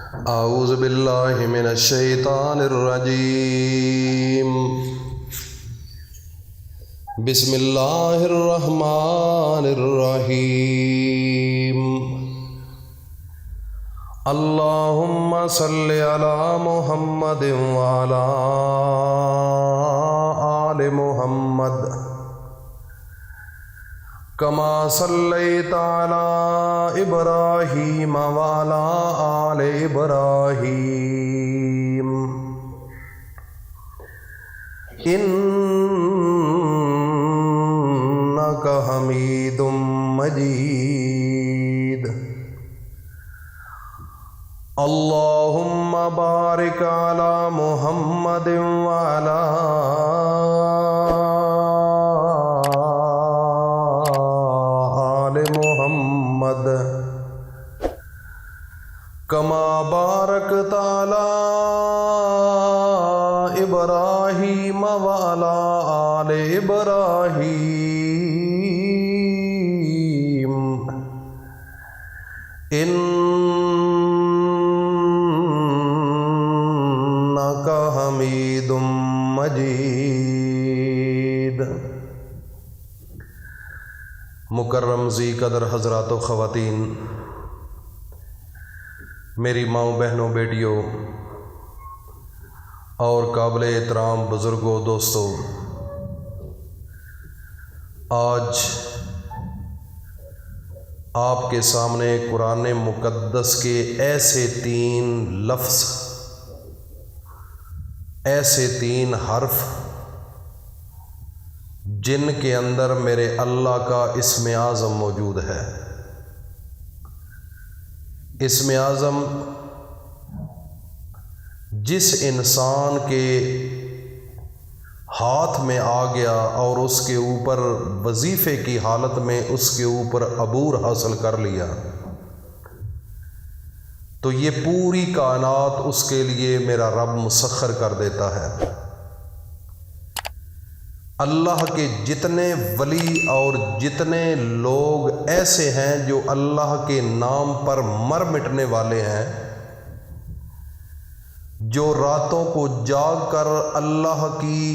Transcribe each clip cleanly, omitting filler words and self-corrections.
اعوذ باللہ من الشیطان الرجیم بسم اللہ الرحمن الرحیم اللہم صلی علی محمد وعلی آل محمد کما صلیت علی ابراہیم وعلی آل ابراہیم انک حمید مجید اللہم بارک علی محمد وعلی محمد کما بارکت علی ابراہیم وعلی آل ابراہیم انک حمید مجید۔ مکرم ذی قدر حضرات و خواتین، میری ماؤں بہنوں بیٹیوں اور قابل احترام بزرگوں دوستوں، آج آپ کے سامنے قرآن مقدس کے ایسے 3 لفظ، ایسے 3 حرف جن کے اندر میرے اللہ کا اسم اعظم موجود ہے۔ اسم اعظم جس انسان کے ہاتھ میں آ گیا اور اس کے اوپر وظیفے کی حالت میں اس کے اوپر عبور حاصل کر لیا، تو یہ پوری کائنات اس کے لیے میرا رب مسخر کر دیتا ہے۔ اللہ کے جتنے ولی اور جتنے لوگ ایسے ہیں جو اللہ کے نام پر مر مٹنے والے ہیں، جو راتوں کو جاگ کر اللہ کی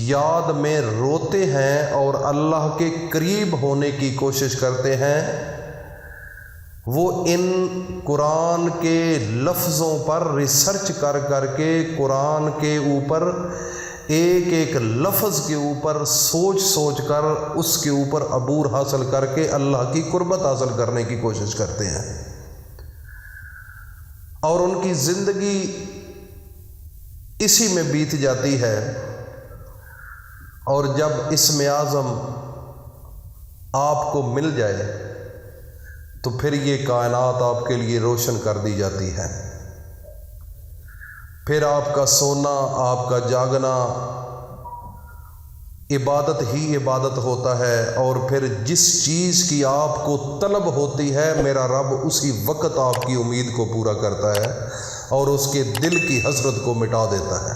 یاد میں روتے ہیں اور اللہ کے قریب ہونے کی کوشش کرتے ہیں، وہ ان قرآن کے لفظوں پر ریسرچ کر کر کے قرآن کے اوپر ایک ایک لفظ کے اوپر سوچ سوچ کر اس کے اوپر عبور حاصل کر کے اللہ کی قربت حاصل کرنے کی کوشش کرتے ہیں، اور ان کی زندگی اسی میں بیت جاتی ہے۔ اور جب اسم اعظم آپ کو مل جائے تو پھر یہ کائنات آپ کے لیے روشن کر دی جاتی ہے۔ پھر آپ کا سونا، آپ کا جاگنا عبادت ہی عبادت ہوتا ہے، اور پھر جس چیز کی آپ کو طلب ہوتی ہے میرا رب اسی وقت آپ کی امید کو پورا کرتا ہے اور اس کے دل کی حسرت کو مٹا دیتا ہے۔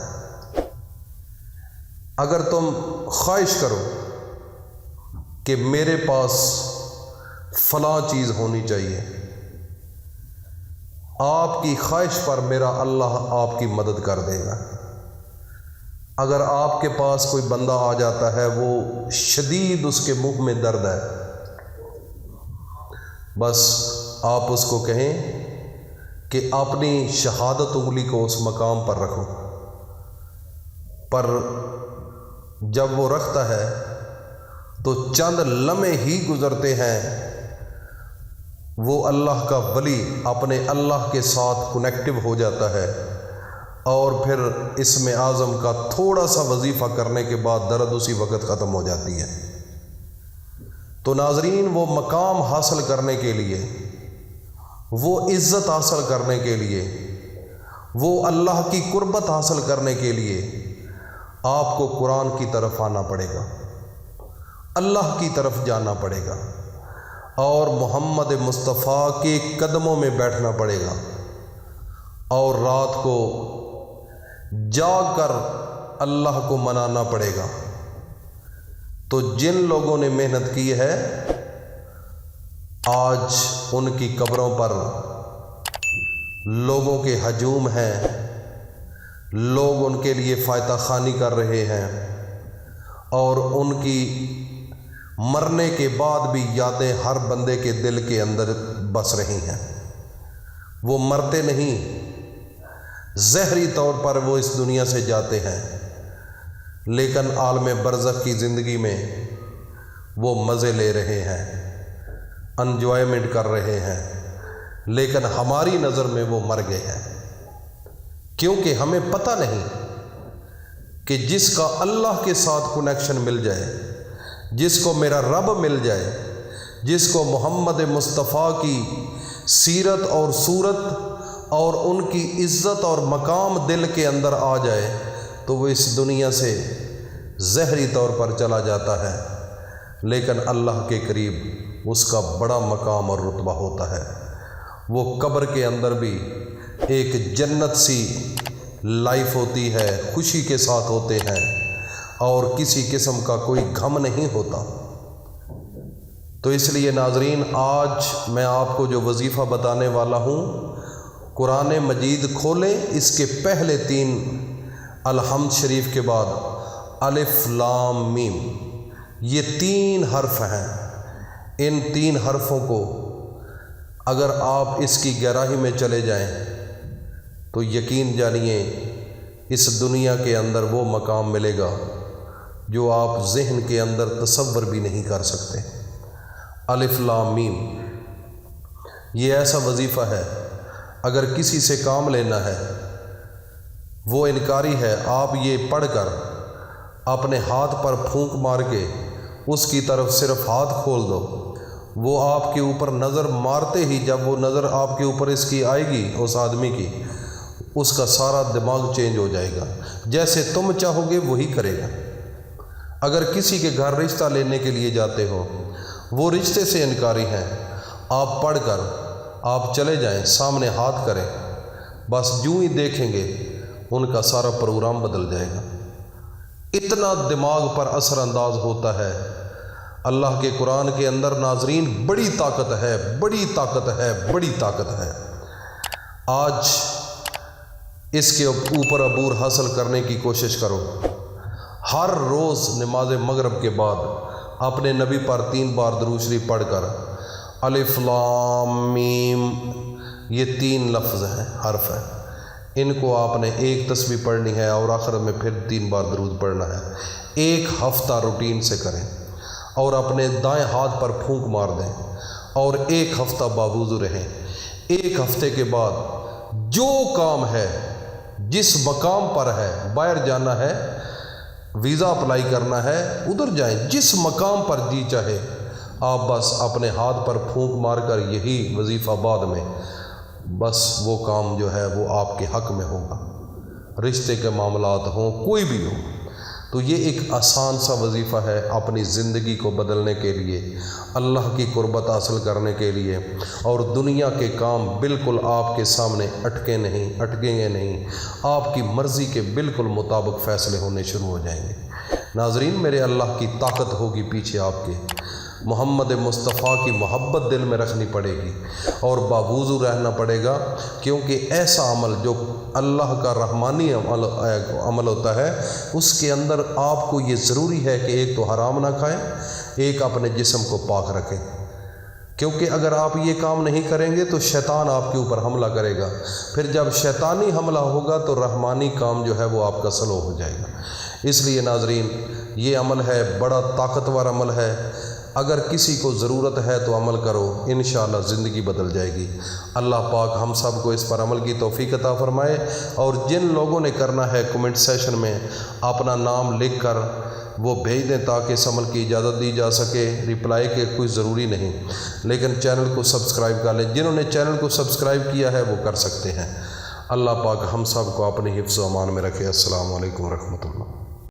اگر تم خواہش کرو کہ میرے پاس فلاں چیز ہونی چاہیے، آپ کی خواہش پر میرا اللہ آپ کی مدد کر دے گا۔ اگر آپ کے پاس کوئی بندہ آ جاتا ہے، وہ شدید اس کے منہ میں درد ہے، بس آپ اس کو کہیں کہ اپنی شہادت انگلی کو اس مقام پر رکھو، پر جب وہ رکھتا ہے تو چند لمحے ہی گزرتے ہیں، وہ اللہ کا ولی اپنے اللہ کے ساتھ کنیکٹو ہو جاتا ہے، اور پھر اسم اعظم کا تھوڑا سا وظیفہ کرنے کے بعد درد اسی وقت ختم ہو جاتی ہے۔ تو ناظرین، وہ مقام حاصل کرنے کے لیے، وہ عزت حاصل کرنے کے لیے، وہ اللہ کی قربت حاصل کرنے کے لیے آپ کو قرآن کی طرف آنا پڑے گا، اللہ کی طرف جانا پڑے گا، اور محمد مصطفیٰ کے قدموں میں بیٹھنا پڑے گا، اور رات کو جاگ کر اللہ کو منانا پڑے گا۔ تو جن لوگوں نے محنت کی ہے، آج ان کی قبروں پر لوگوں کے ہجوم ہیں، لوگ ان کے لیے فائدہ خوانی کر رہے ہیں، اور ان کی مرنے کے بعد بھی یادیں ہر بندے کے دل کے اندر بس رہی ہیں۔ وہ مرتے نہیں، ظاہری طور پر وہ اس دنیا سے جاتے ہیں، لیکن عالم برزخ کی زندگی میں وہ مزے لے رہے ہیں، انجوائمنٹ کر رہے ہیں، لیکن ہماری نظر میں وہ مر گئے ہیں، کیونکہ ہمیں پتہ نہیں کہ جس کا اللہ کے ساتھ کنیکشن مل جائے، جس کو میرا رب مل جائے، جس کو محمد مصطفیٰ کی سیرت اور صورت اور ان کی عزت اور مقام دل کے اندر آ جائے تو وہ اس دنیا سے ظاہری طور پر چلا جاتا ہے، لیکن اللہ کے قریب اس کا بڑا مقام اور رتبہ ہوتا ہے۔ وہ قبر کے اندر بھی ایک جنت سی لائف ہوتی ہے، خوشی کے ساتھ ہوتے ہیں اور کسی قسم کا کوئی غم نہیں ہوتا۔ تو اس لیے ناظرین، آج میں آپ کو جو وظیفہ بتانے والا ہوں، قرآن مجید کھولیں، اس کے پہلے 3 الحمد شریف کے بعد الف لام میم، یہ 3 حرف ہیں۔ ان 3 حرفوں کو اگر آپ اس کی گہرائی میں چلے جائیں تو یقین جانیے اس دنیا کے اندر وہ مقام ملے گا جو آپ ذہن کے اندر تصور بھی نہیں کر سکتے۔ الف لام میم یہ ایسا وظیفہ ہے، اگر کسی سے کام لینا ہے، وہ انکاری ہے، آپ یہ پڑھ کر اپنے ہاتھ پر پھونک مار کے اس کی طرف صرف ہاتھ کھول دو، وہ آپ کے اوپر نظر مارتے ہی جب وہ نظر آپ کے اوپر اس کی آئے گی، اس آدمی کی، اس کا سارا دماغ چینج ہو جائے گا، جیسے تم چاہو گے وہی کرے گا۔ اگر کسی کے گھر رشتہ لینے کے لیے جاتے ہو، وہ رشتے سے انکاری ہیں، آپ پڑھ کر آپ چلے جائیں، سامنے ہاتھ کریں، بس جو ہی دیکھیں گے ان کا سارا پروگرام بدل جائے گا۔ اتنا دماغ پر اثر انداز ہوتا ہے۔ اللہ کے قرآن کے اندر ناظرین بڑی طاقت ہے، بڑی طاقت ہے، بڑی طاقت ہے۔ آج اس کے اوپر عبور حاصل کرنے کی کوشش کرو۔ ہر روز نماز مغرب کے بعد اپنے نبی پر 3 بار درود شریف پڑھ کر الف لام میم، یہ 3 لفظ ہیں، حرف ہیں، ان کو آپ نے ایک تسبیح پڑھنی ہے اور آخر میں پھر 3 بار درود پڑھنا ہے۔ 1 ہفتہ روٹین سے کریں اور اپنے دائیں ہاتھ پر پھونک مار دیں اور 1 ہفتہ باوضو رہیں۔ 1 ہفتے کے بعد جو کام ہے، جس مقام پر ہے، باہر جانا ہے، ویزا اپلائی کرنا ہے، ادھر جائیں، جس مقام پر جی چاہے آپ بس اپنے ہاتھ پر پھونک مار کر یہی وظیفہ بعد میں، بس وہ کام جو ہے وہ آپ کے حق میں ہوگا، رشتے کے معاملات ہوں، کوئی بھی ہو۔ تو یہ ایک آسان سا وظیفہ ہے اپنی زندگی کو بدلنے کے لیے، اللہ کی قربت حاصل کرنے کے لیے، اور دنیا کے کام بالکل آپ کے سامنے اٹکیں گے نہیں، آپ کی مرضی کے بالکل مطابق فیصلے ہونے شروع ہو جائیں گے۔ ناظرین، میرے اللہ کی طاقت ہوگی پیچھے، آپ کے محمد مصطفیٰ کی محبت دل میں رکھنی پڑے گی اور باوضو رہنا پڑے گا، کیونکہ ایسا عمل جو اللہ کا رحمانی عمل ہوتا ہے، اس کے اندر آپ کو یہ ضروری ہے کہ ایک تو حرام نہ کھائیں، ایک اپنے جسم کو پاک رکھیں، کیونکہ اگر آپ یہ کام نہیں کریں گے تو شیطان آپ کے اوپر حملہ کرے گا، پھر جب شیطانی حملہ ہوگا تو رحمانی کام جو ہے وہ آپ کا سلو ہو جائے گا۔ اس لیے ناظرین، یہ عمل ہے، بڑا طاقتور عمل ہے، اگر کسی کو ضرورت ہے تو عمل کرو، انشاءاللہ زندگی بدل جائے گی۔ اللہ پاک ہم سب کو اس پر عمل کی توفیق عطا فرمائے، اور جن لوگوں نے کرنا ہے کمنٹ سیشن میں اپنا نام لکھ کر وہ بھیج دیں تاکہ اس عمل کی اجازت دی جا سکے۔ رپلائی کے کوئی ضروری نہیں، لیکن چینل کو سبسکرائب کر لیں، جنہوں نے چینل کو سبسکرائب کیا ہے وہ کر سکتے ہیں۔ اللہ پاک ہم سب کو اپنی حفظ و امان میں رکھے۔ السلام علیکم ورحمۃ اللہ۔